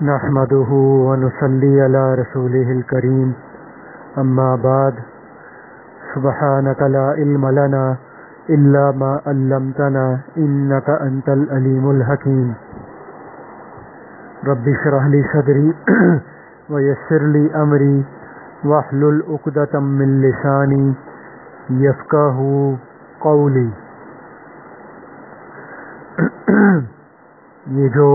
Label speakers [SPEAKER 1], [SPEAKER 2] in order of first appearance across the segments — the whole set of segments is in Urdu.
[SPEAKER 1] نحمده ونصلي على رسوله الكريم اما بعد سبحانك لا علم لنا الا ما علمتنا انك انت العليم الحكيم رب اشرح لي صدري ويسر لي امري واحلل عقدة من لساني يفقهوا قولي۔ یہ جو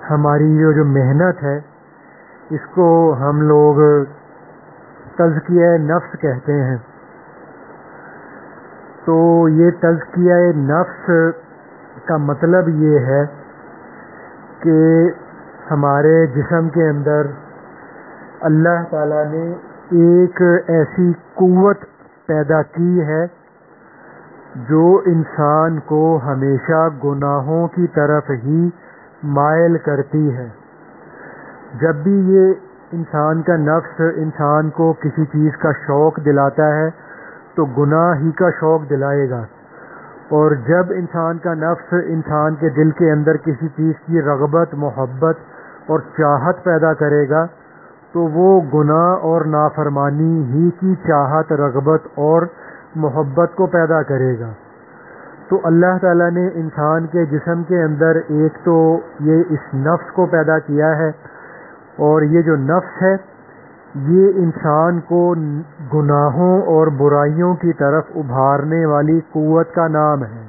[SPEAKER 1] ہماری جو محنت ہے اس کو ہم لوگ تزکیہ نفس کہتے ہیں۔ تو یہ تزکیہ نفس کا مطلب یہ ہے کہ ہمارے جسم کے اندر اللہ تعالیٰ نے ایک ایسی قوت پیدا کی ہے جو انسان کو ہمیشہ گناہوں کی طرف ہی مائل کرتی ہے۔ جب بھی یہ انسان کا نفس انسان کو کسی چیز کا شوق دلاتا ہے تو گناہ ہی کا شوق دلائے گا، اور جب انسان کا نفس انسان کے دل کے اندر کسی چیز کی رغبت، محبت اور چاہت پیدا کرے گا تو وہ گناہ اور نافرمانی ہی کی چاہت، رغبت اور محبت کو پیدا کرے گا۔ تو اللہ تعالیٰ نے انسان کے جسم کے اندر ایک تو یہ اس نفس کو پیدا کیا ہے، اور یہ جو نفس ہے یہ انسان کو گناہوں اور برائیوں کی طرف ابھارنے والی قوت کا نام ہے۔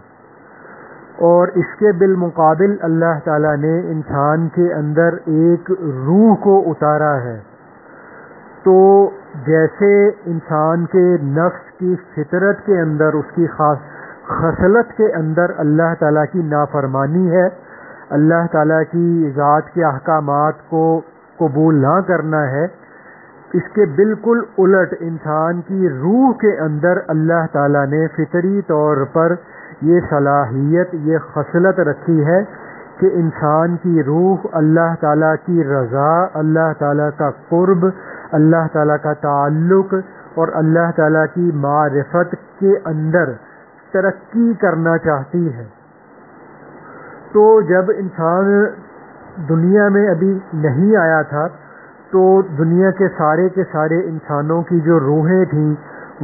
[SPEAKER 1] اور اس کے بالمقابل اللہ تعالیٰ نے انسان کے اندر ایک روح کو اتارا ہے۔ تو جیسے انسان کے نفس کی فطرت کے اندر، اس کی خصلت کے اندر اللہ تعالیٰ کی نافرمانی ہے، اللہ تعالیٰ کی ذات کے احکامات کو قبول نہ کرنا ہے، اس کے بالکل الٹ انسان کی روح کے اندر اللہ تعالیٰ نے فطری طور پر یہ صلاحیت، یہ خصلت رکھی ہے کہ انسان کی روح اللہ تعالیٰ کی رضا، اللہ تعالیٰ کا قرب، اللہ تعالیٰ کا تعلق اور اللہ تعالیٰ کی معرفت کے اندر ترقی کرنا چاہتی ہے۔ تو جب انسان دنیا میں ابھی نہیں آیا تھا تو دنیا کے سارے انسانوں کی جو روحیں تھیں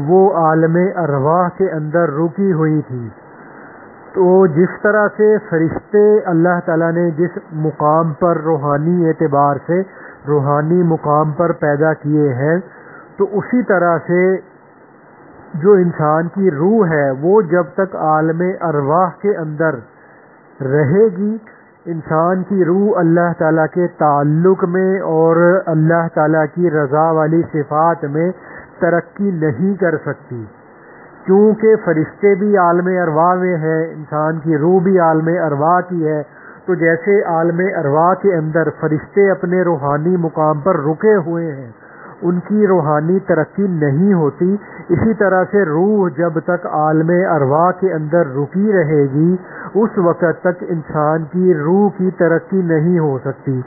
[SPEAKER 1] وہ عالم ارواح کے اندر رکی ہوئی تھیں۔ تو جس طرح سے فرشتے اللہ تعالیٰ نے جس مقام پر روحانی اعتبار سے روحانی مقام پر پیدا کیے ہیں، تو اسی طرح سے جو انسان کی روح ہے وہ جب تک عالم ارواح کے اندر رہے گی، انسان کی روح اللہ تعالیٰ کے تعلق میں اور اللہ تعالیٰ کی رضا والی صفات میں ترقی نہیں کر سکتی، کیونکہ فرشتے بھی عالم ارواح میں ہیں، انسان کی روح بھی عالم ارواح کی ہے۔ تو جیسے عالم ارواح کے اندر فرشتے اپنے روحانی مقام پر رکے ہوئے ہیں، ان کی روحانی ترقی نہیں ہوتی، اسی طرح سے روح جب تک عالم ارواح کے اندر رکی رہے گی اس وقت تک انسان کی روح کی ترقی نہیں ہو سکتی۔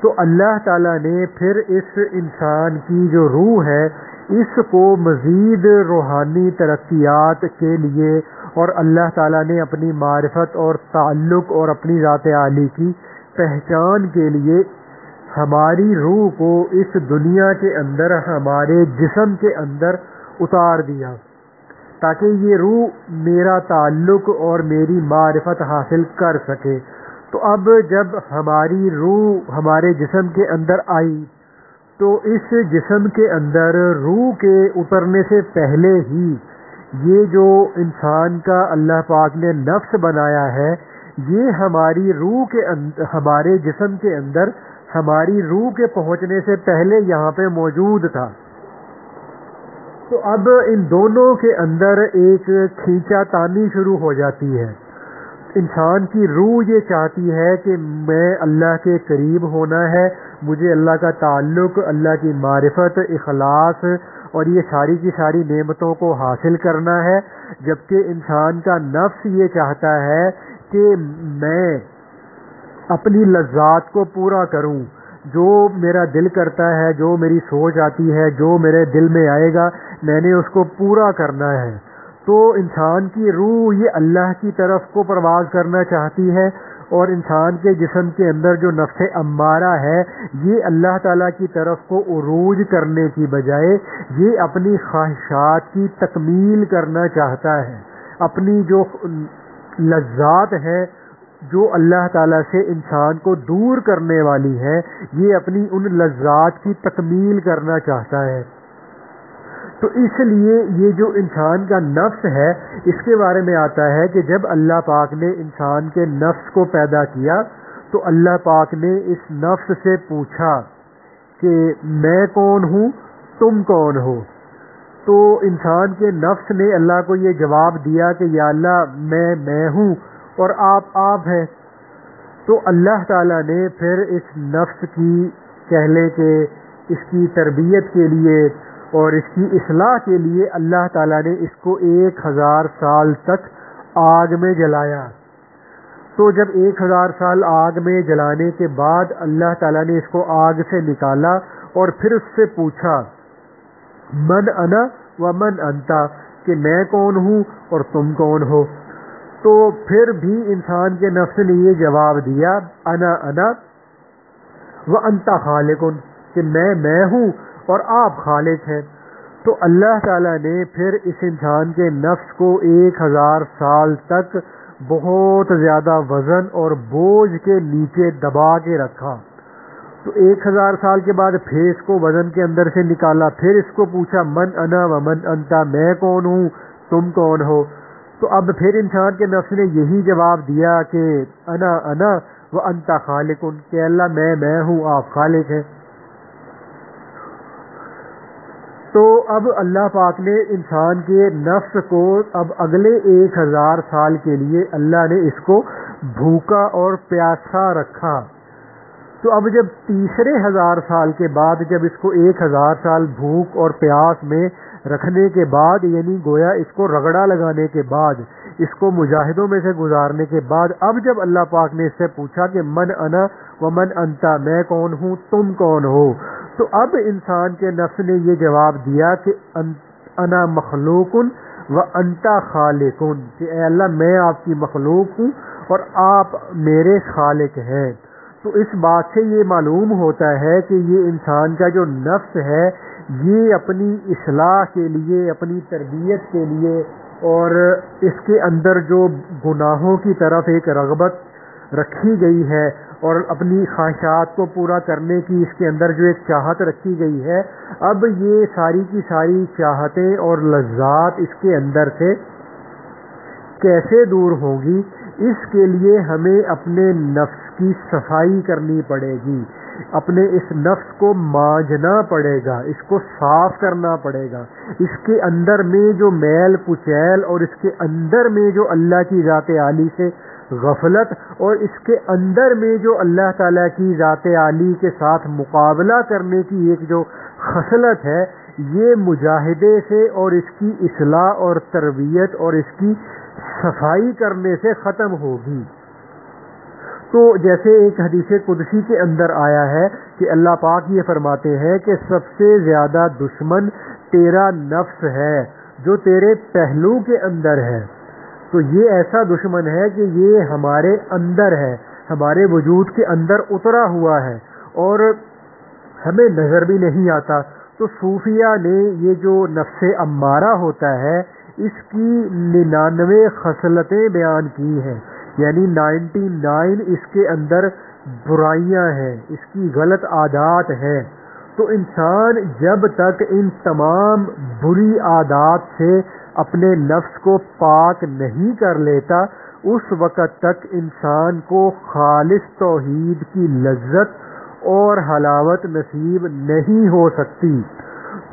[SPEAKER 1] تو اللہ تعالیٰ نے پھر اس انسان کی جو روح ہے اس کو مزید روحانی ترقیات کے لیے، اور اللہ تعالیٰ نے اپنی معرفت اور تعلق اور اپنی ذات عالی کی پہچان کے لیے ہماری روح کو اس دنیا کے اندر ہمارے جسم کے اندر اتار دیا، تاکہ یہ روح میرا تعلق اور میری معرفت حاصل کر سکے۔ تو اب جب ہماری روح ہمارے جسم کے اندر آئی تو اس جسم کے اندر روح کے اترنے سے پہلے ہی یہ جو انسان کا اللہ پاک نے نفس بنایا ہے یہ ہماری روح کے ہمارے جسم کے اندر ہماری روح کے پہنچنے سے پہلے یہاں پہ موجود تھا۔ تو اب ان دونوں کے اندر ایک کھینچا تانی شروع ہو جاتی ہے۔ انسان کی روح یہ چاہتی ہے کہ میں اللہ کے قریب ہونا ہے، مجھے اللہ کا تعلق، اللہ کی معرفت، اخلاص اور یہ ساری کی ساری نعمتوں کو حاصل کرنا ہے، جبکہ انسان کا نفس یہ چاہتا ہے کہ میں اپنی لذات کو پورا کروں، جو میرا دل کرتا ہے، جو میری سوچ آتی ہے، جو میرے دل میں آئے گا میں نے اس کو پورا کرنا ہے۔ تو انسان کی روح یہ اللہ کی طرف کو پرواز کرنا چاہتی ہے، اور انسان کے جسم کے اندر جو نفس امارہ ہے، یہ اللہ تعالیٰ کی طرف کو عروج کرنے کی بجائے یہ اپنی خواہشات کی تکمیل کرنا چاہتا ہے، اپنی جو لذات ہیں جو اللہ تعالیٰ سے انسان کو دور کرنے والی ہے، یہ اپنی ان لذات کی تکمیل کرنا چاہتا ہے۔ تو اس لیے یہ جو انسان کا نفس ہے، اس کے بارے میں آتا ہے کہ جب اللہ پاک نے انسان کے نفس کو پیدا کیا تو اللہ پاک نے اس نفس سے پوچھا کہ میں کون ہوں، تم کون ہو؟ تو انسان کے نفس نے اللہ کو یہ جواب دیا کہ یا اللہ میں ہوں اور آپ ہیں۔ تو اللہ تعالیٰ نے پھر اس نفس کی کہہ لے کہ اس کی تربیت کے لیے اور اس کی اصلاح کے لیے اللہ تعالیٰ نے اس کو 1000 سال تک آگ میں جلایا۔ تو جب 1000 سال آگ میں جلانے کے بعد اللہ تعالیٰ نے اس کو آگ سے نکالا اور پھر اس سے پوچھا من انا و من انتا، کہ میں کون ہوں اور تم کون ہو؟ تو پھر بھی انسان کے نفس نے یہ جواب دیا انا و انتا خالقن، کہ میں ہوں اور آپ خالق ہیں۔ تو اللہ تعالیٰ نے پھر اس انسان کے نفس کو 1000 سال تک بہت زیادہ وزن اور بوجھ کے نیچے دبا کے رکھا۔ تو 1000 سال کے بعد پھر اس کو وزن کے اندر سے نکالا، پھر اس کو پوچھا من انا و من انتا، میں کون ہوں، تم کون ہو؟ تو اب پھر انسان کے نفس نے یہی جواب دیا کہ انا و انتا خالقن، کہ اللہ میں ہوں، آپ خالق ہیں۔ تو اب اللہ پاک نے انسان کے نفس کو اب اگلے 1000 سال کے لیے اللہ نے اس کو بھوکا اور پیاسا رکھا۔ تو اب جب تیسرے 1000 سال کے بعد جب اس کو 1000 سال بھوک اور پیاس میں رکھنے کے بعد، یعنی گویا اس کو رگڑا لگانے کے بعد، اس کو مجاہدوں میں سے گزارنے کے بعد، اب جب اللہ پاک نے اس سے پوچھا کہ من انا و من انتا، میں کون ہوں، تم کون ہو؟ تو اب انسان کے نفس نے یہ جواب دیا کہ انا مخلوقن و انتا خالقن، کہ اے اللہ میں آپ کی مخلوق ہوں اور آپ میرے خالق ہیں۔ تو اس بات سے یہ معلوم ہوتا ہے کہ یہ انسان کا جو نفس ہے یہ اپنی اصلاح کے لیے، اپنی تربیت کے لیے اور اس کے اندر جو گناہوں کی طرف ایک رغبت رکھی گئی ہے اور اپنی خواہشات کو پورا کرنے کی اس کے اندر جو ایک چاہت رکھی گئی ہے، اب یہ ساری کی ساری چاہتیں اور لذات اس کے اندر سے کیسے دور ہوں گی؟ اس کے لیے ہمیں اپنے نفس کی صفائی کرنی پڑے گی، اپنے اس نفس کو مانجنا پڑے گا، اس کو صاف کرنا پڑے گا، اس کے اندر میں جو میل کچیل اور اس کے اندر میں جو اللہ کی ذات عالی سے غفلت اور اس کے اندر میں جو اللہ تعالیٰ کی ذات عالی کے ساتھ مقابلہ کرنے کی ایک جو خصلت ہے، یہ مجاہدے سے اور اس کی اصلاح اور تربیت اور اس کی صفائی کرنے سے ختم ہوگی۔ تو جیسے ایک حدیث قدسی کے اندر آیا ہے کہ اللہ پاک یہ فرماتے ہیں کہ سب سے زیادہ دشمن تیرا نفس ہے جو تیرے پہلو کے اندر ہے۔ تو یہ ایسا دشمن ہے کہ یہ ہمارے اندر ہے، ہمارے وجود کے اندر اترا ہوا ہے اور ہمیں نظر بھی نہیں آتا۔ تو صوفیہ نے یہ جو نفس امارہ ہوتا ہے اس کی 99 خصلتیں بیان کی ہیں، یعنی 99 اس کے اندر برائیاں ہیں، اس کی غلط عادات ہیں۔ تو انسان جب تک ان تمام بری عادات سے اپنے نفس کو پاک نہیں کر لیتا، اس وقت تک انسان کو خالص توحید کی لذت اور حلاوت نصیب نہیں ہو سکتی۔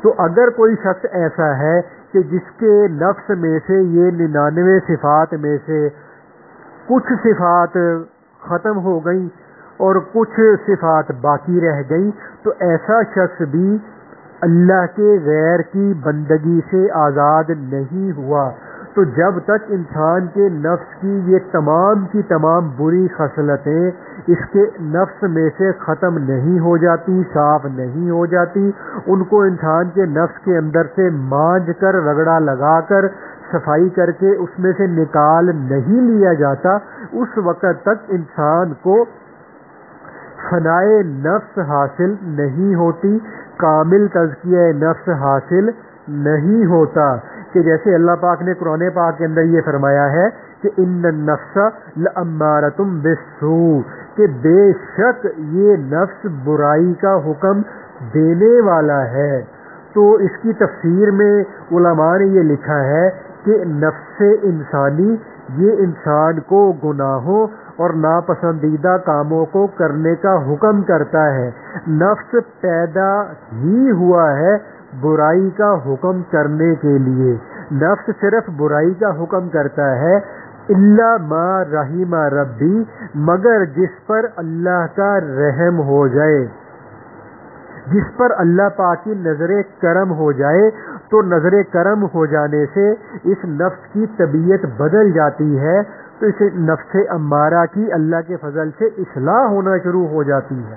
[SPEAKER 1] تو اگر کوئی شخص ایسا ہے کہ جس کے نفس میں سے یہ 99 صفات میں سے کچھ صفات ختم ہو گئیں اور کچھ صفات باقی رہ گئیں، تو ایسا شخص بھی اللہ کے غیر کی بندگی سے آزاد نہیں ہوا۔ تو جب تک انسان کے نفس کی یہ تمام کی تمام بری خصلتیں اس کے نفس میں سے ختم نہیں ہو جاتی، صاف نہیں ہو جاتی، ان کو انسان کے نفس کے اندر سے مانج کر، رگڑا لگا کر صفائی کر کے اس میں سے نکال نہیں لیا جاتا، اس وقت تک انسان کو فنائے نفس حاصل نہیں ہوتی، کامل تزکیہ نفس حاصل نہیں ہوتا. کہ جیسے اللہ پاک نے قرآن پاک کے اندر یہ فرمایا ہے کہ ان النفس لامارۃ بالسوء، کہ بے شک یہ نفس برائی کا حکم دینے والا ہے. تو اس کی تفسیر میں علماء نے یہ لکھا ہے کہ نفس انسانی یہ انسان کو گناہوں اور ناپسندیدہ کاموں کو کرنے کا حکم کرتا ہے. نفس پیدا ہی ہوا ہے برائی کا حکم کرنے کے لیے. نفس صرف برائی کا حکم کرتا ہے، الا ما رحم ربی، مگر جس پر اللہ کا رحم ہو جائے، جس پر اللہ پاک کی نظر کرم ہو جائے. تو نظر کرم ہو جانے سے اس نفس کی طبیعت بدل جاتی ہے، تو اس نفس امارہ کی اللہ کے فضل سے اصلاح ہونا شروع ہو جاتی ہے.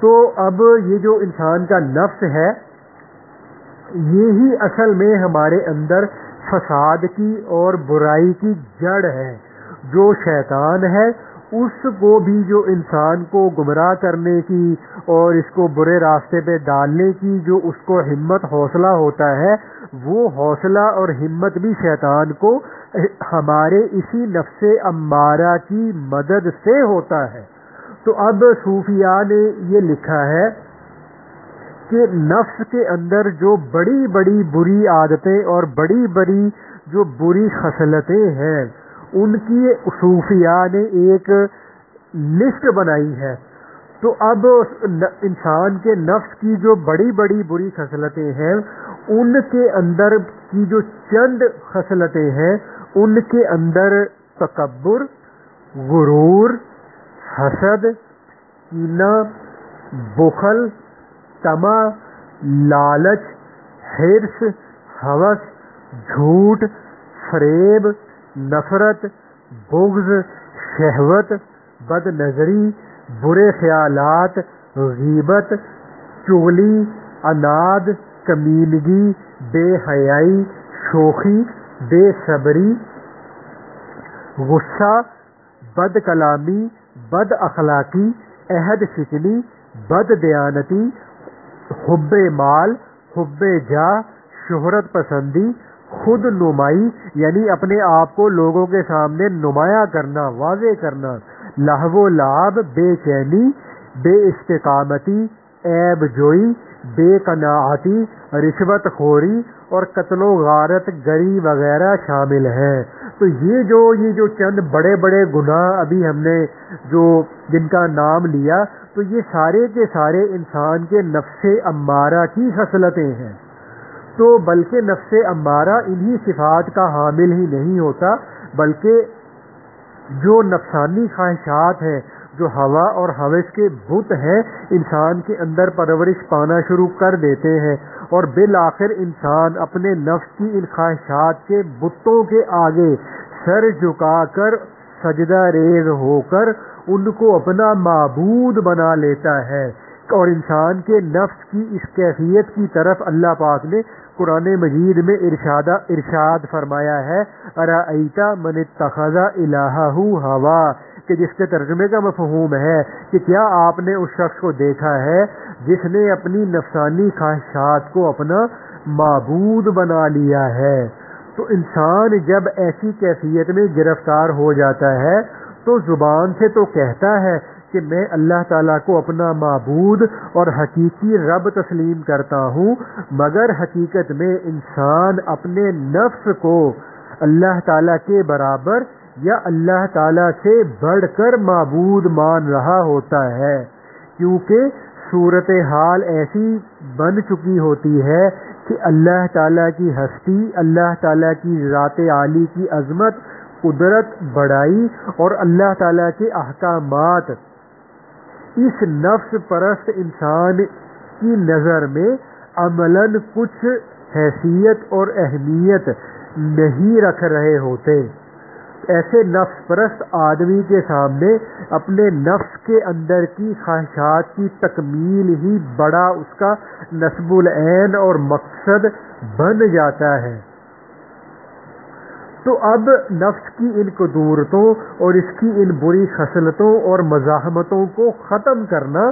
[SPEAKER 1] تو اب یہ جو انسان کا نفس ہے، یہی اصل میں ہمارے اندر فساد کی اور برائی کی جڑ ہے. جو شیطان ہے اس کو بھی جو انسان کو گمراہ کرنے کی اور اس کو برے راستے پہ ڈالنے کی جو اس کو ہمت حوصلہ ہوتا ہے، وہ حوصلہ اور ہمت بھی شیطان کو ہمارے اسی نفس امارہ کی مدد سے ہوتا ہے. تو اب صوفیاء نے یہ لکھا ہے کہ نفس کے اندر جو بڑی بڑی بری عادتیں اور بڑی بڑی جو بری خصلتیں ہیں، ان کی صوفیاء نے ایک لسٹ بنائی ہے. تو اب انسان کے نفس کی جو بڑی بڑی بری خصلتیں ہیں، ان کے اندر کی جو چند خصلتیں ہیں، ان کے اندر تکبر، غرور، حسد، کینہ، بخل، طمع، لالچ، حرص، ہوس، جھوٹ، فریب، نفرت، بغض، شہوت، بد نظری، برے خیالات، غیبت، چغلی، عناد، کمینگی، بے حیائی، شوخی، بے صبری، غصہ، بد کلامی، بد اخلاقی، عہد شکنی، بد دیانتی، حب مال، حب جاہ، شہرت پسندی، خود نمائی یعنی اپنے آپ کو لوگوں کے سامنے نمایاں کرنا، واضح کرنا، لہو و لعب، بے چینی، بے استقامتی، عیب جوئی، بے قناعتی، رشوت خوری اور قتل و غارت گری وغیرہ شامل ہیں. تو یہ جو چند بڑے بڑے گناہ ابھی ہم نے جو جن کا نام لیا، تو یہ سارے کے سارے انسان کے نفس امارہ کی خصلتیں ہیں. تو بلکہ نفس امارہ انہی صفات کا حامل ہی نہیں ہوتا، بلکہ جو نفسانی خواہشات ہیں، جو ہوا اور ہوس کے بت ہیں، انسان کے اندر پرورش پانا شروع کر دیتے ہیں، اور بالآخر انسان اپنے نفس کی ان خواہشات کے بتوں کے آگے سر جھکا کر سجدہ ریز ہو کر ان کو اپنا معبود بنا لیتا ہے. اور انسان کے نفس کی اس کیفیت کی طرف اللہ پاک نے قرآن مجید میں ارشاد فرمایا ہے، ارأیت من اتخذ الہہ ہوا، کہ جس کے ترجمے کا مفہوم ہے کہ کیا آپ نے اس شخص کو دیکھا ہے جس نے اپنی نفسانی خواہشات کو اپنا معبود بنا لیا ہے. تو انسان جب ایسی کیفیت میں گرفتار ہو جاتا ہے تو زبان سے تو کہتا ہے کہ میں اللہ تعالیٰ کو اپنا معبود اور حقیقی رب تسلیم کرتا ہوں، مگر حقیقت میں انسان اپنے نفس کو اللہ تعالیٰ کے برابر یا اللہ تعالیٰ سے بڑھ کر معبود مان رہا ہوتا ہے، کیونکہ صورتحال ایسی بن چکی ہوتی ہے کہ اللہ تعالیٰ کی ہستی، اللہ تعالیٰ کی ذات عالی کی عظمت، قدرت، بڑائی اور اللہ تعالیٰ کے احکامات اس نفس پرست انسان کی نظر میں عملاً کچھ حیثیت اور اہمیت نہیں رکھ رہے ہوتے. ایسے نفس پرست آدمی کے سامنے اپنے نفس کے اندر کی خواہشات کی تکمیل ہی بڑا اس کا نصب العین اور مقصد بن جاتا ہے. تو اب نفس کی ان قدورتوں اور اس کی ان بری خصلتوں اور مزاحمتوں کو ختم کرنا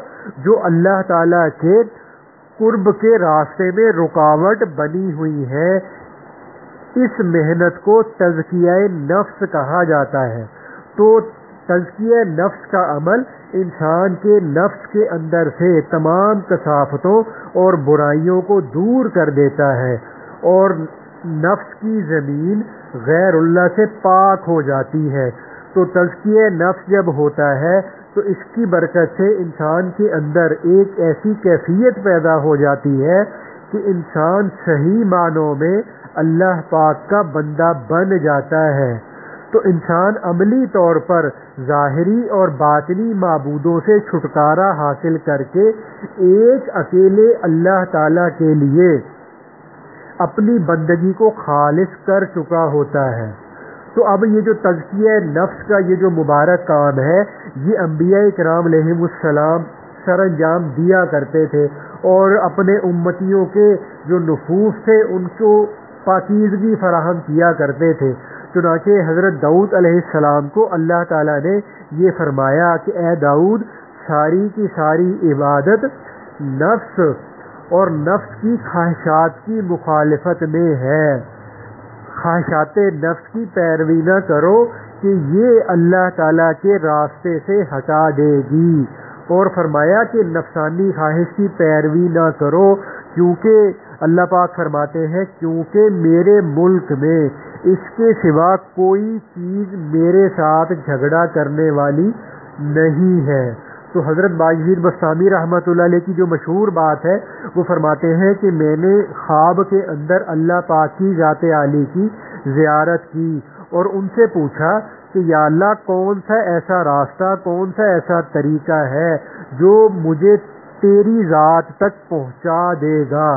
[SPEAKER 1] جو اللہ تعالیٰ کے قرب کے راستے میں رکاوٹ بنی ہوئی ہے، اس محنت کو تزکیہ نفس کہا جاتا ہے۔ تو تزکیہ نفس کا عمل انسان کے نفس کے اندر سے تمام کثافتوں اور برائیوں کو دور کر دیتا ہے، اور نفس کی زمین غیر اللہ سے پاک ہو جاتی ہے۔ تو تزکیہ نفس جب ہوتا ہے تو اس کی برکت سے انسان کے اندر ایک ایسی کیفیت پیدا ہو جاتی ہے کہ انسان صحیح معنوں میں اللہ پاک کا بندہ بن جاتا ہے۔ تو انسان عملی طور پر ظاہری اور باطنی معبودوں سے چھٹکارا حاصل کر کے ایک اکیلے اللہ تعالیٰ کے لیے اپنی بندگی کو خالص کر چکا ہوتا ہے۔ تو اب یہ جو تزکیہ نفس کا یہ جو مبارک کام ہے، یہ انبیاء کرام علیہم السلام سر انجام دیا کرتے تھے، اور اپنے امتیوں کے جو نفوس تھے ان کو پاکیزگی فراہم کیا کرتے تھے۔ چنانچہ حضرت داؤد علیہ السلام کو اللہ تعالیٰ نے یہ فرمایا کہ اے داؤد، ساری کی ساری عبادت نفس اور نفس کی خواہشات کی مخالفت میں ہے، خواہشات نفس کی پیروی نہ کرو کہ یہ اللہ تعالیٰ کے راستے سے ہٹا دے گی، اور فرمایا کہ نفسانی خواہش کی پیروی نہ کرو، کیونکہ اللہ پاک فرماتے ہیں کیونکہ میرے ملک میں اس کے سوا کوئی چیز میرے ساتھ جھگڑا کرنے والی نہیں ہے۔ تو حضرت باجید بستامی رحمۃ اللہ علیہ کی جو مشہور بات ہے وہ فرماتے ہیں کہ میں نے خواب کے اندر اللہ پاک کی ذات عالی کی زیارت کی اور ان سے پوچھا کہ یا اللہ، کون سا ایسا راستہ، کون سا ایسا طریقہ ہے جو مجھے تیری ذات تک پہنچا دے گا؟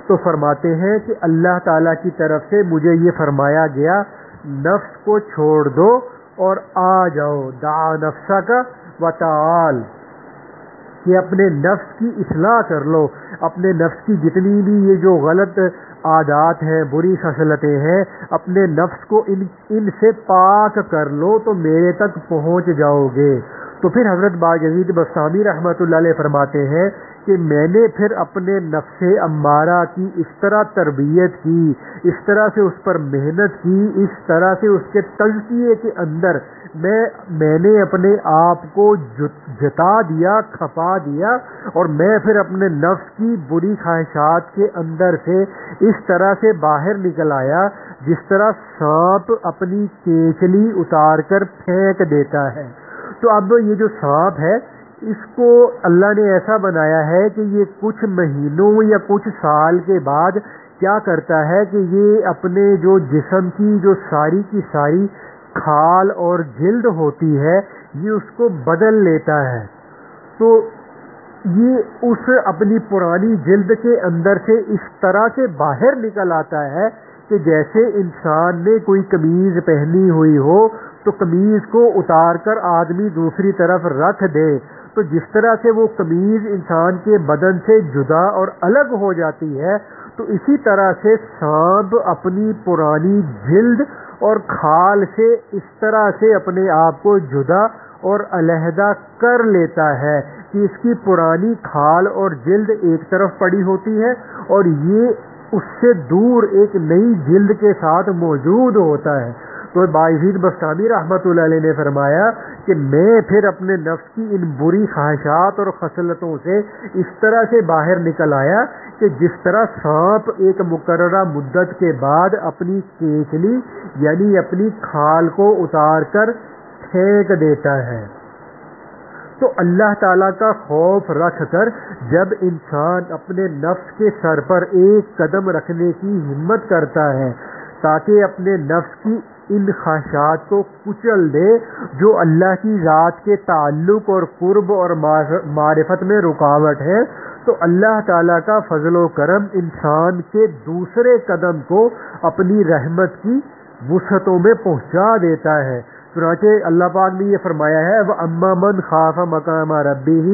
[SPEAKER 1] تو فرماتے ہیں کہ اللہ تعالیٰ کی طرف سے مجھے یہ فرمایا گیا، نفس کو چھوڑ دو اور آ جاؤ، دع نفسک وتعال، کہ اپنے نفس کی اصلاح کر لو، اپنے نفس کی جتنی بھی یہ جو غلط عادات ہیں، بری خصلتیں ہیں، اپنے نفس کو ان سے پاک کر لو تو میرے تک پہنچ جاؤ گے۔ تو پھر حضرت باجید بستامی رحمۃ اللہ علیہ فرماتے ہیں کہ میں نے پھر اپنے نفس امارہ کی اس طرح تربیت کی، اس طرح سے اس پر محنت کی، اس طرح سے اس کے تزکیے کے اندر میں نے اپنے آپ کو جتا دیا، کھپا دیا، اور میں پھر اپنے نفس کی بری خواہشات کے اندر سے اس طرح سے باہر نکل آیا جس طرح سانپ اپنی کیچلی اتار کر پھینک دیتا ہے۔ تو اب یہ جو سانپ ہے اس کو اللہ نے ایسا بنایا ہے کہ یہ کچھ مہینوں یا کچھ سال کے بعد کیا کرتا ہے کہ یہ اپنے جو جسم کی جو ساری کی ساری کھال اور جلد ہوتی ہے یہ اس کو بدل لیتا ہے۔ تو یہ اس اپنی پرانی جلد کے اندر سے اس طرح سے باہر نکل آتا ہے کہ جیسے انسان نے کوئی قمیض پہنی ہوئی ہو تو قمیض کو اتار کر آدمی دوسری طرف رکھ دے، تو جس طرح سے وہ قمیض انسان کے بدن سے جدا اور الگ ہو جاتی ہے، تو اسی طرح سے سانپ اپنی پرانی جلد اور کھال سے اس طرح سے اپنے آپ کو جدا اور علیحدہ کر لیتا ہے کہ اس کی پرانی کھال اور جلد ایک طرف پڑی ہوتی ہے اور یہ اس سے دور ایک نئی جلد کے ساتھ موجود ہوتا ہے۔ تو باجید بستامی رحمۃ اللہ علیہ نے فرمایا کہ میں پھر اپنے نفس کی ان بری خواہشات اور خصلتوں سے اس طرح سے باہر نکل آیا کہ جس طرح سانپ ایک مقررہ مدت کے بعد اپنی کیچلی یعنی اپنی کھال کو اتار کر پھینک دیتا ہے۔ تو اللہ تعالیٰ کا خوف رکھ کر جب انسان اپنے نفس کے سر پر ایک قدم رکھنے کی ہمت کرتا ہے تاکہ اپنے نفس کی ان خواہشات کو کچل دے جو اللہ کی ذات کے تعلق اور قرب اور معرفت میں رکاوٹ ہے، تو اللہ تعالیٰ کا فضل و کرم انسان کے دوسرے قدم کو اپنی رحمت کی وسعتوں میں پہنچا دیتا ہے۔ چنانچہ اللہ پاک نے یہ فرمایا ہے وَأَمَّا مَنْ خَافَ مَقَامَ رَبِّهِ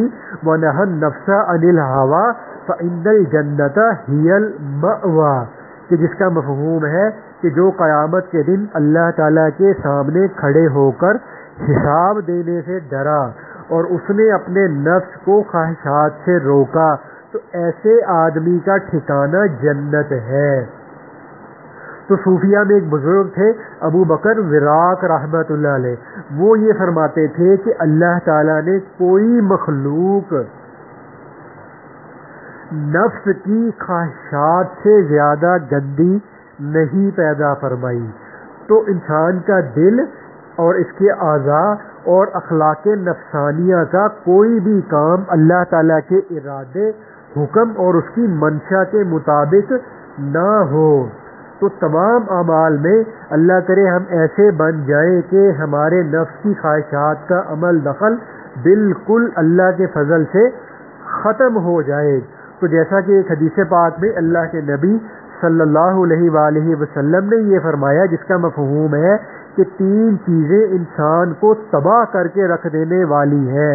[SPEAKER 1] وَنَهَى النَّفْسَ عَنِ الْهَوَىٰ فَإِنَّ الْجَنَّةَ هِيَ الْمَأْوَىٰ، کہ جس کا مفہوم ہے کہ جو قیامت کے دن اللہ تعالیٰ کے سامنے کھڑے ہو کر حساب دینے سے ڈرا اور اس نے اپنے نفس کو خواہشات سے روکا، تو ایسے آدمی کا ٹھکانہ جنت ہے۔ تو صوفیہ میں ایک بزرگ تھے ابو بکر وراق رحمۃ اللہ علیہ، وہ یہ فرماتے تھے کہ اللہ تعالیٰ نے کوئی مخلوق نفس کی خواہشات سے زیادہ گندی نہیں پیدا فرمائی۔ تو انسان کا دل اور اس کے اعضاء اور اخلاق نفسانیہ کا کوئی بھی کام اللہ تعالیٰ کے ارادے، حکم اور اس کی منشا کے مطابق نہ ہو، تو تمام اعمال میں اللہ کرے ہم ایسے بن جائیں کہ ہمارے نفس کی خواہشات کا عمل دخل بالکل اللہ کے فضل سے ختم ہو جائے۔ تو جیسا کہ ایک حدیث پاک میں اللہ کے نبی صلی اللہ علیہ وآلہ وسلم نے یہ فرمایا، جس کا مفہوم ہے کہ 3 چیزیں انسان کو تباہ کر کے رکھ دینے والی ہیں۔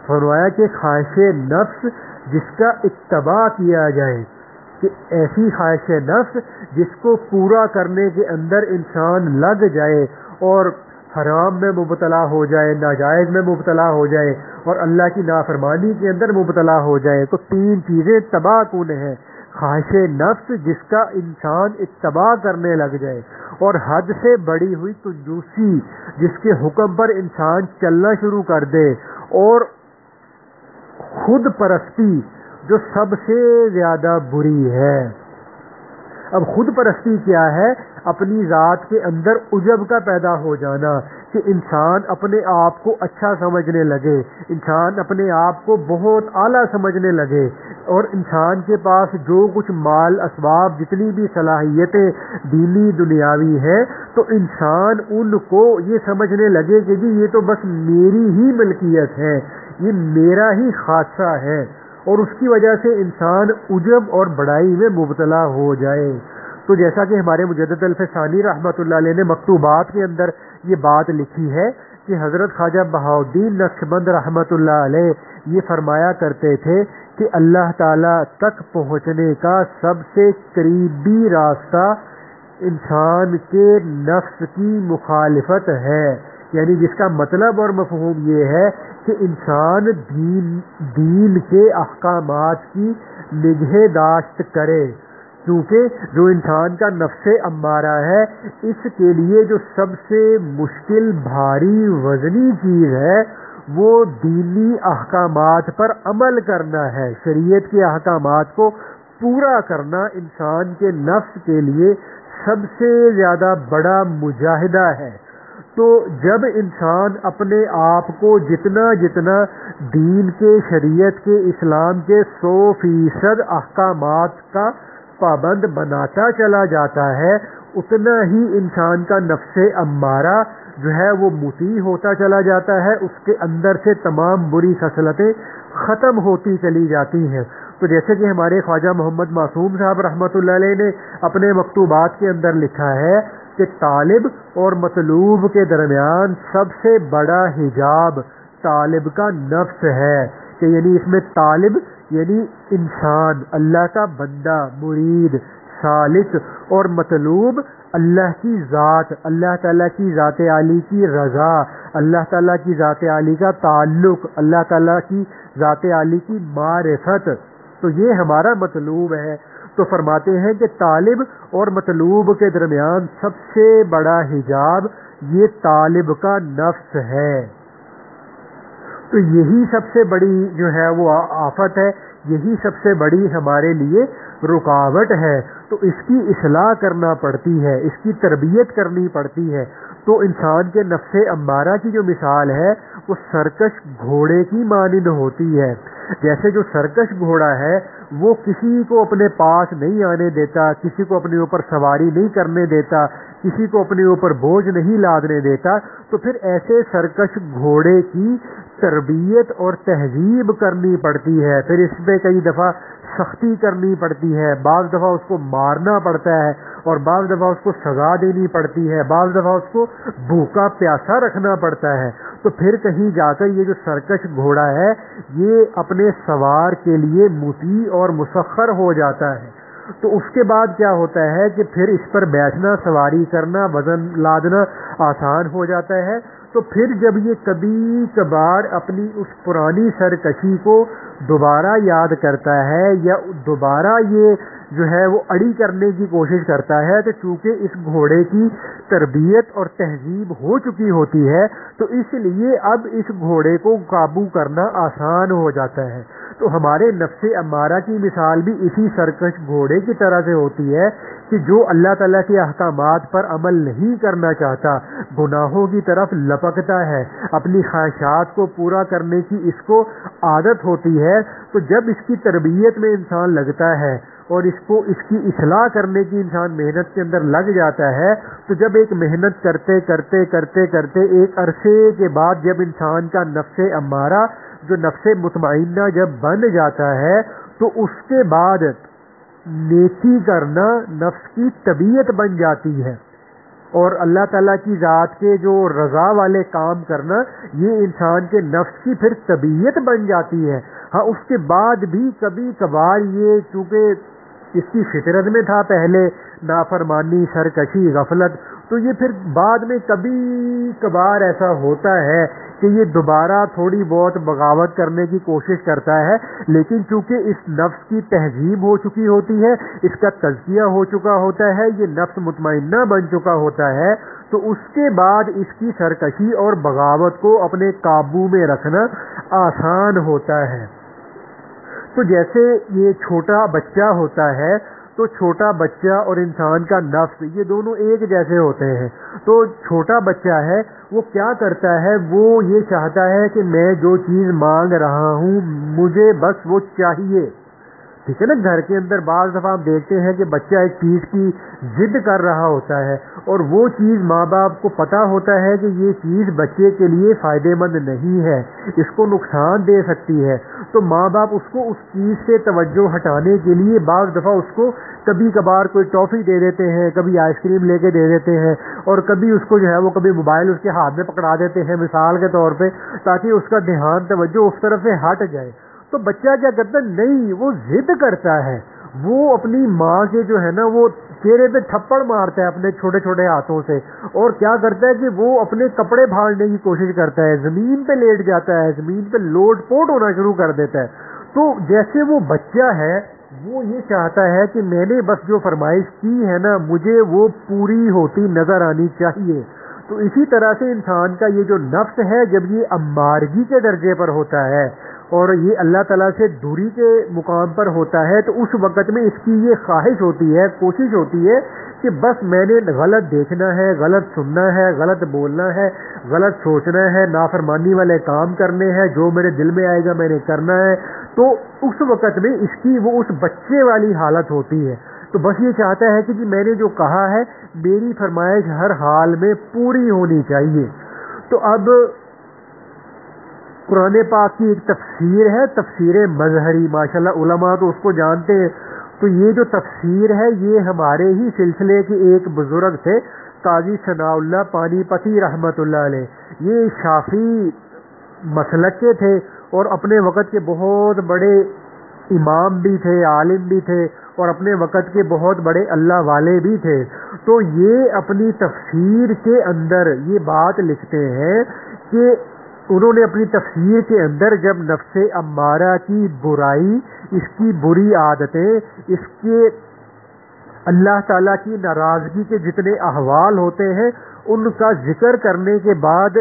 [SPEAKER 1] فرمایا کہ خواہش نفس جس کا اتباع کیا جائے، کہ ایسی خواہش نفس جس کو پورا کرنے کے اندر انسان لگ جائے اور حرام میں مبتلا ہو جائے، ناجائز میں مبتلا ہو جائے اور اللہ کی نافرمانی کے اندر مبتلا ہو جائے، تو 3 چیزیں تباہ کن ہیں۔ خواہش نفس جس کا انسان اتباع کرنے لگ جائے، اور حد سے بڑی ہوئی کنجوسی جس کے حکم پر انسان چلنا شروع کر دے، اور خود پرستی جو سب سے زیادہ بری ہے۔ اب خود پرستی کیا ہے؟ اپنی ذات کے اندر عجب کا پیدا ہو جانا، کہ انسان اپنے آپ کو اچھا سمجھنے لگے، انسان اپنے آپ کو بہت اعلیٰ سمجھنے لگے، اور انسان کے پاس جو کچھ مال اسباب جتنی بھی صلاحیتیں دینی دنیاوی ہیں، تو انسان ان کو یہ سمجھنے لگے کہ جی یہ تو بس میری ہی ملکیت ہے، یہ میرا ہی خاصہ ہے، اور اس کی وجہ سے انسان عجب اور بڑائی میں مبتلا ہو جائے۔ تو جیسا کہ ہمارے مجدد الفسانی رحمۃ اللہ علیہ نے مکتوبات کے اندر یہ بات لکھی ہے کہ حضرت خواجہ بہاؤالدین نقشبند رحمۃ اللہ علیہ یہ فرمایا کرتے تھے کہ اللہ تعالیٰ تک پہنچنے کا سب سے قریبی راستہ انسان کے نفس کی مخالفت ہے، یعنی جس کا مطلب اور مفہوم یہ ہے کہ انسان دین کے احکامات کی نگہداشت کرے، کیونکہ جو انسان کا نفس امارہ ہے، اس کے لیے جو سب سے مشکل بھاری وزنی چیز ہے وہ دینی احکامات پر عمل کرنا ہے، شریعت کے احکامات کو پورا کرنا انسان کے نفس کے لیے سب سے زیادہ بڑا مجاہدہ ہے۔ تو جب انسان اپنے آپ کو جتنا دین کے، شریعت کے، اسلام کے 100% احکامات کا پابند بناتا چلا جاتا ہے، اتنا ہی انسان کا نفس امارہ جو ہے وہ مطیع ہوتا چلا جاتا ہے، اس کے اندر سے تمام بری خصلتیں ختم ہوتی چلی جاتی ہیں۔ تو جیسے کہ ہمارے خواجہ محمد معصوم صاحب رحمۃ اللہ علیہ نے اپنے مکتوبات کے اندر لکھا ہے کہ طالب اور مطلوب کے درمیان سب سے بڑا حجاب طالب کا نفس ہے، کہ یعنی اس میں طالب یعنی انسان، اللہ کا بندہ، مرید، سالک، اور مطلوب اللہ کی ذات، اللہ تعالیٰ کی ذات عالی کی رضا، اللہ تعالیٰ کی ذات عالی کا تعلق، اللہ تعالیٰ کی ذات عالی کی معرفت، تو یہ ہمارا مطلوب ہے۔ تو فرماتے ہیں کہ طالب اور مطلوب کے درمیان سب سے بڑا حجاب یہ طالب کا نفس ہے۔ تو یہی سب سے بڑی جو ہے وہ آفت ہے، یہی سب سے بڑی ہمارے لیے رکاوٹ ہے۔ تو اس کی اصلاح کرنا پڑتی ہے، اس کی تربیت کرنی پڑتی ہے۔ تو انسان کے نفس امارہ کی جو مثال ہے وہ سرکش گھوڑے کی مانند ہوتی ہے۔ جیسے جو سرکش گھوڑا ہے وہ کسی کو اپنے پاس نہیں آنے دیتا، کسی کو اپنے اوپر سواری نہیں کرنے دیتا، کسی کو اپنے اوپر بوجھ نہیں لادنے دیتا، تو پھر ایسے سرکش گھوڑے کی تربیت اور تہذیب کرنی پڑتی ہے، پھر اس پہ کئی دفعہ سختی کرنی پڑتی ہے، بعض دفعہ اس کو مارنا پڑتا ہے، اور بعض دفعہ اس کو سزا دینی پڑتی ہے، بعض دفعہ اس کو بھوکا پیاسا رکھنا پڑتا ہے، تو پھر کہیں جا کر یہ جو سرکش گھوڑا ہے یہ اپنے سوار کے لیے مطیع اور مسخر ہو جاتا ہے۔ تو اس کے بعد کیا ہوتا ہے کہ پھر اس پر بیٹھنا، سواری کرنا، وزن لادنا آسان ہو جاتا ہے. تو پھر جب یہ کبھی کبھار اپنی اس پرانی سرکشی کو دوبارہ یاد کرتا ہے یا دوبارہ یہ جو ہے وہ اڑی کرنے کی کوشش کرتا ہے، تو چونکہ اس گھوڑے کی تربیت اور تہذیب ہو چکی ہوتی ہے تو اس لیے اب اس گھوڑے کو قابو کرنا آسان ہو جاتا ہے. تو ہمارے نفس امارہ کی مثال بھی اسی سرکش گھوڑے کی طرح سے ہوتی ہے کہ جو اللہ تعالیٰ کے احکامات پر عمل نہیں کرنا چاہتا، گناہوں کی طرف لپکتا ہے، اپنی خواہشات کو پورا کرنے کی اس کو عادت ہوتی ہے. تو جب اس کی تربیت میں انسان لگتا ہے اور اس کی اصلاح کرنے کی انسان محنت کے اندر لگ جاتا ہے، تو جب ایک محنت کرتے کرتے کرتے کرتے ایک عرصے کے بعد جب انسان کا نفس امارہ جو نفس مطمئنہ جب بن جاتا ہے تو اس کے بعد نیکی کرنا نفس کی طبیعت بن جاتی ہے، اور اللہ تعالیٰ کی ذات کے جو رضا والے کام کرنا یہ انسان کے نفس کی پھر طبیعت بن جاتی ہے. ہاں اس کے بعد بھی کبھی کبھار یہ چونکہ اس کی فطرت میں تھا پہلے نافرمانی، سرکشی، غفلت، تو یہ پھر بعد میں کبھی کبھار ایسا ہوتا ہے کہ یہ دوبارہ تھوڑی بہت بغاوت کرنے کی کوشش کرتا ہے، لیکن چونکہ اس نفس کی تہذیب ہو چکی ہوتی ہے، اس کا تزکیہ ہو چکا ہوتا ہے، یہ نفس مطمئنہ بن چکا ہوتا ہے، تو اس کے بعد اس کی سرکشی اور بغاوت کو اپنے قابو میں رکھنا آسان ہوتا ہے. تو جیسے یہ چھوٹا بچہ ہوتا ہے تو چھوٹا بچہ اور انسان کا نفس یہ دونوں ایک جیسے ہوتے ہیں. تو چھوٹا بچہ ہے وہ کیا کرتا ہے، وہ یہ چاہتا ہے کہ میں جو چیز مانگ رہا ہوں مجھے بس وہ چاہیے. ٹھیک ہے نا، گھر کے اندر بعض دفعہ ہم دیکھتے ہیں کہ بچہ ایک چیز کی ضد کر رہا ہوتا ہے اور وہ چیز ماں باپ کو پتہ ہوتا ہے کہ یہ چیز بچے کے لیے فائدہ مند نہیں ہے، اس کو نقصان دے سکتی ہے، تو ماں باپ اس کو اس چیز سے توجہ ہٹانے کے لیے بعض دفعہ اس کو کبھی کبھار کوئی ٹافی دے دیتے ہیں، کبھی آئس کریم لے کے دے دیتے ہیں، اور کبھی اس کو جو ہے وہ کبھی موبائل اس کے ہاتھ میں پکڑا دیتے ہیں مثال کے طور پہ، تاکہ اس کا دھیان توجہ اس طرف سے ہٹ جائے. تو بچہ کیا کرتا ہے، نہیں وہ ضد کرتا ہے، وہ اپنی ماں کے جو ہے نا وہ چہرے پہ تھپڑ مارتا ہے اپنے چھوٹے چھوٹے ہاتھوں سے، اور کیا کرتا ہے کہ وہ اپنے کپڑے پھاڑنے کی کوشش کرتا ہے، زمین پہ لیٹ جاتا ہے، زمین پہ لوٹ پوٹ ہونا شروع کر دیتا ہے. تو جیسے وہ بچہ ہے وہ یہ چاہتا ہے کہ میں نے بس جو فرمائش کی ہے نا مجھے وہ پوری ہوتی نظر آنی چاہیے. تو اسی طرح سے انسان کا یہ جو نفس ہے جب یہ امارگی کے درجے پر ہوتا ہے اور یہ اللہ تعالیٰ سے دوری کے مقام پر ہوتا ہے، تو اس وقت میں اس کی یہ خواہش ہوتی ہے، کوشش ہوتی ہے کہ بس میں نے غلط دیکھنا ہے، غلط سننا ہے، غلط بولنا ہے، غلط سوچنا ہے، نافرمانی والے کام کرنے ہیں، جو میرے دل میں آئے گا میں نے کرنا ہے. تو اس وقت میں اس کی وہ اس بچے والی حالت ہوتی ہے. تو بس یہ چاہتا ہے کہ جی میں نے جو کہا ہے میری فرمائش ہر حال میں پوری ہونی چاہیے. تو اب قرآن پاک کی ایک تفسیر ہے، تفسیر مظہری، ماشاءاللہ علماء تو اس کو جانتے ہیں. تو یہ جو تفسیر ہے یہ ہمارے ہی سلسلے کے ایک بزرگ تھے، قاضی ثناء اللہ پانی پتی رحمۃ اللہ علیہ. یہ شافعی مسلک کے تھے اور اپنے وقت کے بہت بڑے امام بھی تھے، عالم بھی تھے، اور اپنے وقت کے بہت بڑے اللہ والے بھی تھے. تو یہ اپنی تفسیر کے اندر یہ بات لکھتے ہیں کہ انہوں نے اپنی تفسیر کے اندر جب نفس امارہ کی برائی، اس کی بری عادتیں، اس کے اللہ تعالیٰ کی ناراضگی کے جتنے احوال ہوتے ہیں ان کا ذکر کرنے کے بعد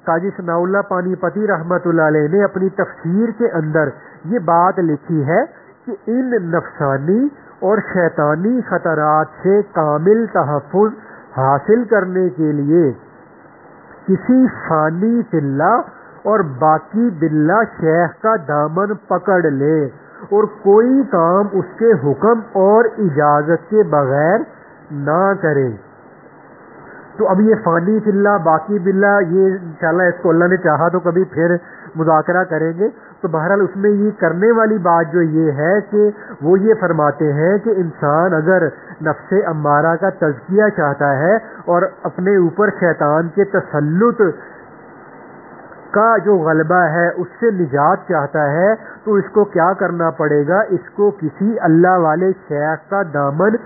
[SPEAKER 1] قاضی ثناء اللہ پانی پتی رحمۃ اللہ علیہ نے اپنی تفسیر کے اندر یہ بات لکھی ہے کہ ان نفسانی اور شیطانی خطرات سے کامل تحفظ حاصل کرنے کے لیے کسی فانی باللہ اور باقی باللہ شیخ کا دامن پکڑ لے اور کوئی کام اس کے حکم اور اجازت کے بغیر نہ کرے. تو اب یہ فانی باللہ باقی باللہ یہ انشاءاللہ اس کو اللہ نے چاہا تو کبھی پھر مذاکرہ کریں گے. تو بہرحال اس میں یہ کرنے والی بات جو یہ ہے کہ وہ یہ فرماتے ہیں کہ انسان اگر نفس امارہ کا تزکیہ چاہتا ہے اور اپنے اوپر شیطان کے تسلط کا جو غلبہ ہے اس سے نجات چاہتا ہے تو اس کو کیا کرنا پڑے گا؟ اس کو کسی اللہ والے شیخ کا دامن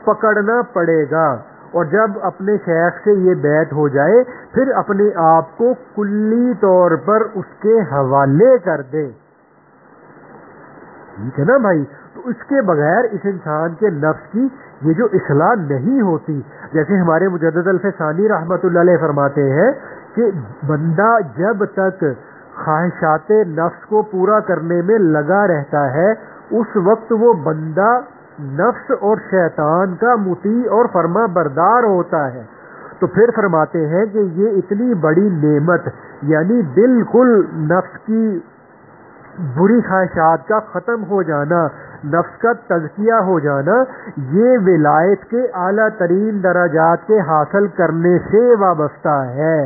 [SPEAKER 1] پکڑنا پڑے گا، اور جب اپنے شیخ سے یہ بیعت ہو جائے پھر اپنے آپ کو کلی طور پر اس کے حوالے کر دے. ٹھیک ہے نا بھائی؟ تو اس کے بغیر اس انسان کے نفس کی یہ جو اصلاح نہیں ہوتی. جیسے ہمارے مجدد الفسانی رحمۃ اللہ علیہ فرماتے ہیں کہ بندہ جب تک خواہشات نفس کو پورا کرنے میں لگا رہتا ہے اس وقت وہ بندہ نفس اور شیطان کا مطیع اور فرما بردار ہوتا ہے. تو پھر فرماتے ہیں کہ یہ اتنی بڑی نعمت، یعنی بالکل نفس کی بری خواہشات کا ختم ہو جانا، نفس کا تزکیہ ہو جانا، یہ ولایت کے اعلیٰ ترین درجات کے حاصل کرنے سے وابستہ ہے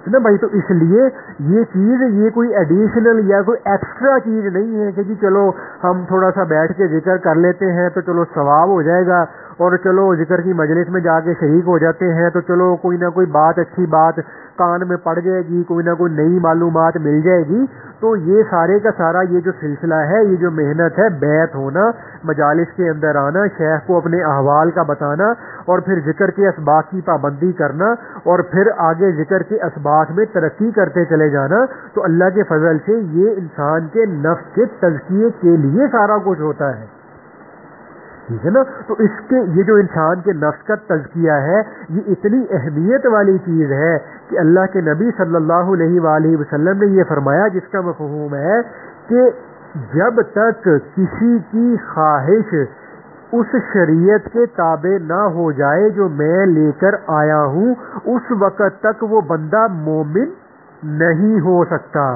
[SPEAKER 1] نا بھائی. تو اس لیے یہ چیز یہ کوئی ایڈیشنل یا کوئی ایکسٹرا چیز نہیں ہے کہ جی چلو ہم تھوڑا سا بیٹھ کے ذکر کر لیتے ہیں تو چلو ثواب ہو جائے گا، اور چلو ذکر کی مجلس میں جا کے شریک ہو جاتے ہیں تو چلو کوئی نہ کوئی بات، اچھی بات کان میں پڑ جائے گی، کوئی نہ کوئی نئی معلومات مل جائے گی. تو یہ سارے کا سارا یہ جو سلسلہ ہے، یہ جو محنت ہے، بیعت ہونا، مجالس کے اندر آنا، شیخ کو اپنے احوال کا بتانا، اور پھر ذکر کے اسباق کی پابندی کرنا، اور پھر آگے ذکر کے اسباق میں ترقی کرتے چلے جانا، تو اللہ کے فضل سے یہ انسان کے نفس کے تزکیے کے لیے سارا کچھ ہوتا ہے. ٹھیک ہے نا؟ تو اس کے یہ جو انسان کے نفس کا تزکیہ ہے یہ اتنی اہمیت والی چیز ہے کہ اللہ کے نبی صلی اللہ علیہ وآلہ وسلم نے یہ فرمایا، جس کا مفہوم ہے کہ جب تک کسی کی خواہش اس شریعت کے تابع نہ ہو جائے جو میں لے کر آیا ہوں اس وقت تک وہ بندہ مومن نہیں ہو سکتا.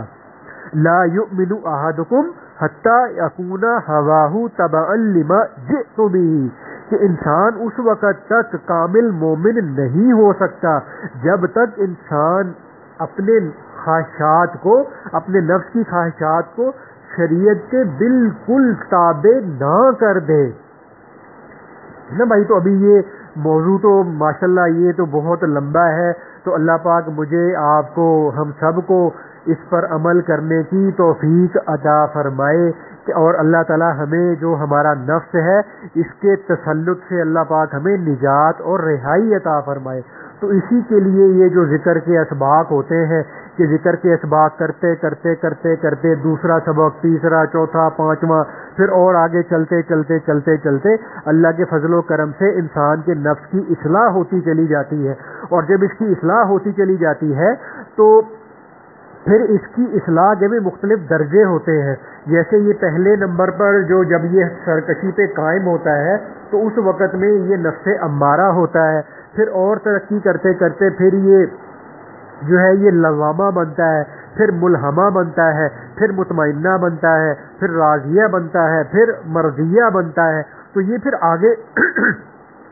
[SPEAKER 1] لا یؤمن احدکم حتی یکون ہواہ تبعا لما جئت بہ، کہ انسان اس وقت تک کامل مومن نہیں ہو سکتا جب تک انسان اپنے خواہشات کو، اپنے نفس کی خواہشات کو شریعت کے بالکل تابع نہ کر دے نا بھائی. تو ابھی یہ موضوع تو ماشاءاللہ یہ تو بہت لمبا ہے، تو اللہ پاک مجھے، آپ کو، ہم سب کو اس پر عمل کرنے کی توفیق عطا فرمائے، اور اللہ تعالی ہمیں جو ہمارا نفس ہے اس کے تسلط سے اللہ پاک ہمیں نجات اور رہائی عطا فرمائے. تو اسی کے لیے یہ جو ذکر کے اسباق ہوتے ہیں کہ ذکر کے اسباق کرتے کرتے کرتے کرتے دوسرا سبق، تیسرا، چوتھا، پانچواں، پھر اور آگے چلتے چلتے چلتے چلتے اللہ کے فضل و کرم سے انسان کے نفس کی اصلاح ہوتی چلی جاتی ہے. اور جب اس کی اصلاح ہوتی چلی جاتی ہے تو پھر اس کی اصلاح کے بھی مختلف درجے ہوتے ہیں. جیسے یہ پہلے نمبر پر جو جب یہ سرکشی پہ قائم ہوتا ہے تو اس وقت میں یہ نفس امارہ ہوتا ہے، پھر اور ترقی کرتے کرتے پھر یہ جو ہے یہ لوامہ بنتا ہے، پھر ملہمہ بنتا ہے، پھر مطمئنہ بنتا ہے، پھر راضیہ بنتا ہے، پھر مرضیہ بنتا ہے. تو یہ پھر آگے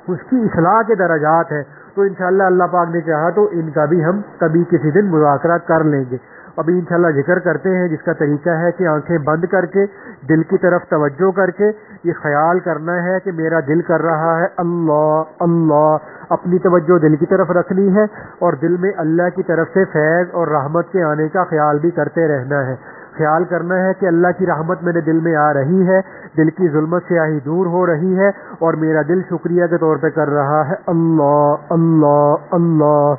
[SPEAKER 1] اس کی اصلاح کے درجات ہیں. تو انشاءاللہ اللہ پاک نے چاہا تو ان کا بھی ہم کبھی کسی دن مذاکرہ کر لیں گے. ابھی انشاءاللہ ذکر کرتے ہیں، جس کا طریقہ ہے کہ آنکھیں بند کر کے دل کی طرف توجہ کر کے یہ خیال کرنا ہے کہ میرا دل کر رہا ہے اللہ اللہ، اپنی توجہ دل کی طرف رکھنی ہے اور دل میں اللہ کی طرف سے فیض اور رحمت کے آنے کا خیال بھی کرتے رہنا ہے. خیال کرنا ہے کہ اللہ کی رحمت میرے دل میں آ رہی ہے، دل کی ظلمت سیاہی دور ہو رہی ہے، اور میرا دل شکریہ کے طور پہ کر رہا ہے اللہ اللہ اللہ.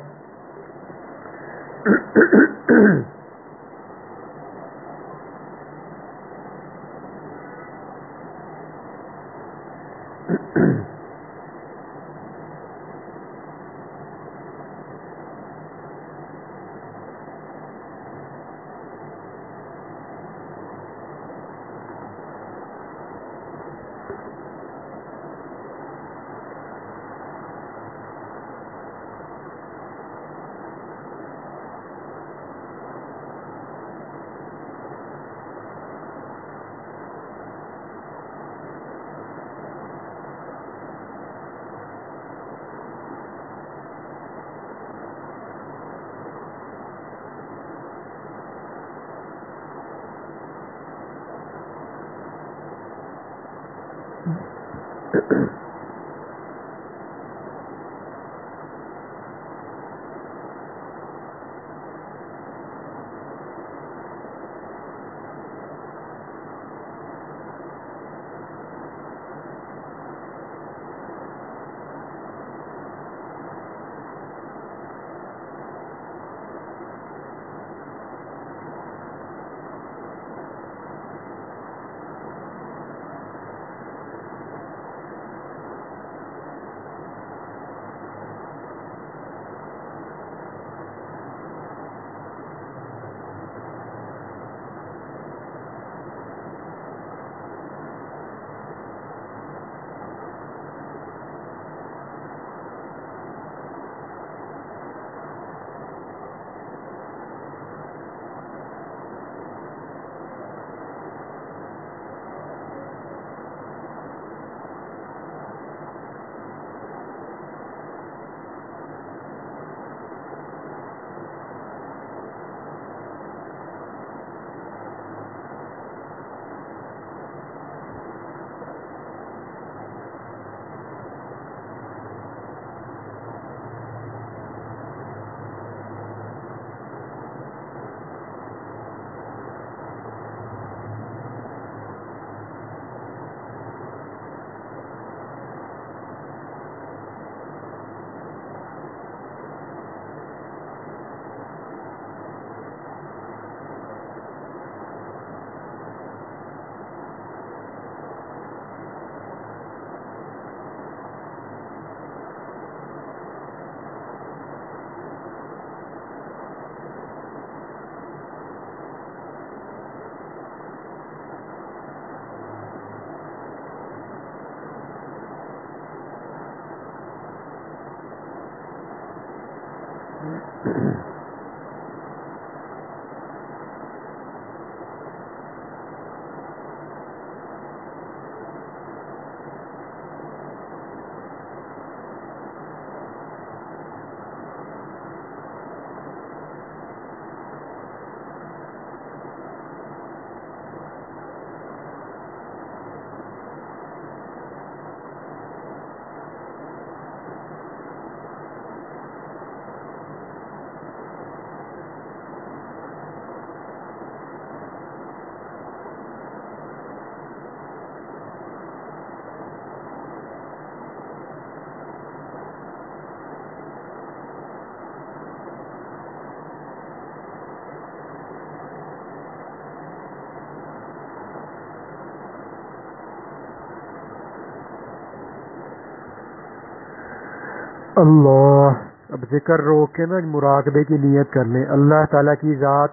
[SPEAKER 1] اللہ، اب ذکر روک کے نا مراقبے کی نیت کر لیں. اللہ تعالیٰ کی ذات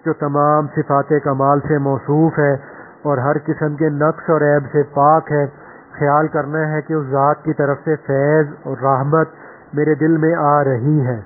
[SPEAKER 1] جو تمام صفات کمال سے موصوف ہے اور ہر قسم کے نقص اور عیب سے پاک ہے، خیال کرنا ہے کہ اس ذات کی طرف سے فیض اور رحمت میرے دل میں آ رہی ہے.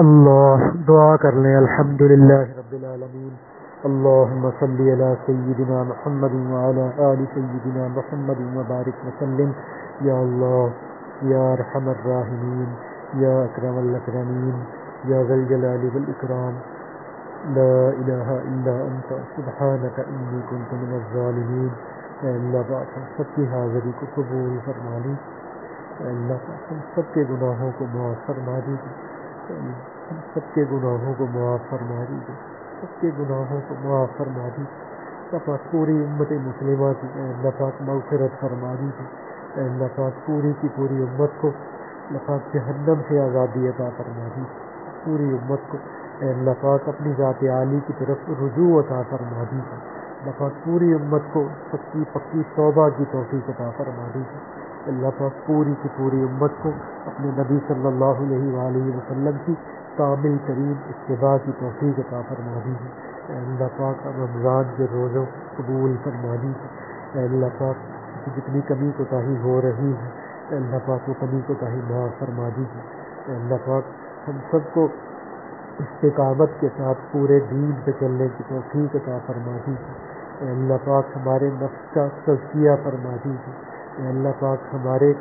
[SPEAKER 1] اللہ دعا کر لیں. الحمدللہ رب العالمین. اللہم صلی علی سیدنا محمد وعلی آل سیدنا محمد وبارک وسلم. یا اللہ یا ارحم الراحمین یا اکرم الاکرمین یا ذا الجلال والاکرام. لا الہ الا انت سبحانک انی کنت من الظالمین. اے اللہ پاک ہم سب کی حاضری کو قبول فرما لیجیے. اے اللہ پاک ہم سب کے گناہوں کو معاف فرما دیجیے. ہم سب کے گناہوں کو معاف فرما دیجیے. سب کے گناہوں کو معاف فرما دیجیے. اللہ پاک پوری امت مسلمہ کی اے اللہ پاک مغفرت فرما دیجیے. اے اللہ پاک پوری کی پوری امت کو اللہ پاک جہنم سے آزادی عطا فرما دیجیے. پوری امت کو اے اللہ پاک اپنی ذات عالی کی طرف رجوع عطا فرما دیجیے. اللہ پاک پوری امت کو سچی پکی توبہ کی توفیق عطا فرما دیجیے. اللہ پاک پوری کی پوری امت کو اپنے نبی صلی اللہ علیہ وآلہ وسلم کی کامل ترین اتباع کی توفیق عطا فرما دیجیے. اے اللہ پاک رمضان کے روزوں قبول فرما دیجیے. اے اللہ پاک جتنی کمی کوتاہی ہو رہی ہے اے اللہ پاک وہ کمی کوتاہی معاف فرما دیجیے. اے اللہ پاک ہم سب کو استقامت کے ساتھ پورے دین پہ چلنے کی توفیق عطا فرما دیجیے. اے اللہ پاک ہمارے نفس کا تزکیہ فرما دیجیے. اے اللہ پاک ہمارے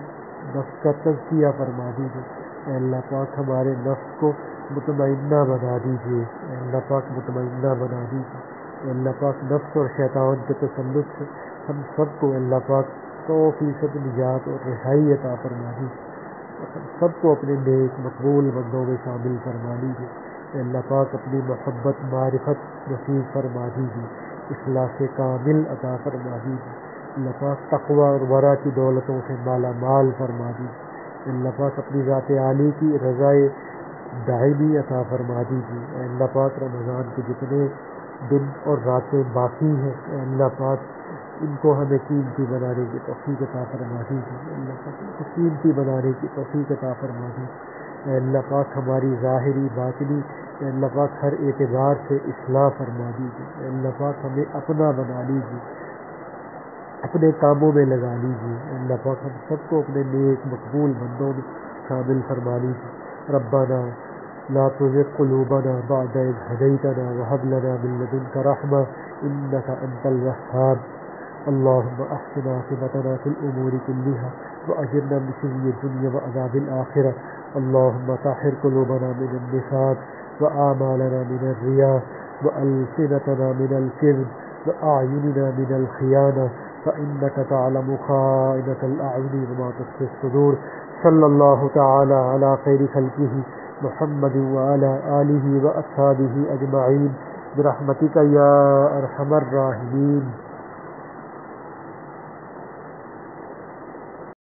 [SPEAKER 1] نفس کا تزکیہ فرما دیجیے. اے اللہ پاک ہمارے نفس کو مطمئنہ بنا دیجیے. اے اللہ پاک مطمئنہ بنا دیجیے. اے اللہ پاک نفس اور شیطان کے تسلط سے ہم سب کو اللہ پاک 100% نجات اور رہائی عطا فرما دیجیے. اور ہم سب کو اپنے نیک مقبول بندوں میں شامل فرما دیجیے. اے اللہ پاک اپنی محبت معرفت نصیب فرما دیجیے. اخلاص کامل عطا فرما دیجیے. اللہ پاک تقوی اور ورع کی دولتوں سے مالا مال فرما دیجیے. اللہ پاک اپنی ذات عالی کی رضائے دائمی عطا فرما دیجیے. اے اللہ پاک رمضان کے جتنے دن اور راتیں باقی ہیں اے اللہ پاک ان کو ہمیں قیمتی بنانے کی توفیق عطا فرما دیجیے. اللہ پاک ان کو قیمتی بنانے کی توفیق عطا فرما دیجیے. اے اللہ پاک ہماری ظاہری باطنی اے اللہ پاک ہر اعتبار سے اصلاح فرما دیجیے. اے اللہ پاک ہمیں اپنا بنا لیجیے. اپنے کاموں میں لگا لیجیے. اللہ پاک ہم سب کو اپنے نیک مقبول بندوں میں شامل فرما لیجیے. ربنا لا تزغ قلوبنا بعد إذ هديتنا وهب لنا من لدنك رحمة إنك أنت الوهاب. اللهم أحسن عاقبتنا في الأمور كلها وأجرنا من خزي الدنيا وعذاب الآخرة. اللهم طهر قلوبنا من النفاق وأعمالنا من الرياء وألسنتنا من الكذب وأعيننا من الخيانة فإنك تعلم خائنة الأعين وما تخفي الصدور. صلى الله تعالى على خير خلقه محمد وعلى آله وأصحابه أجمعين برحمتك يا أرحم الراحمين.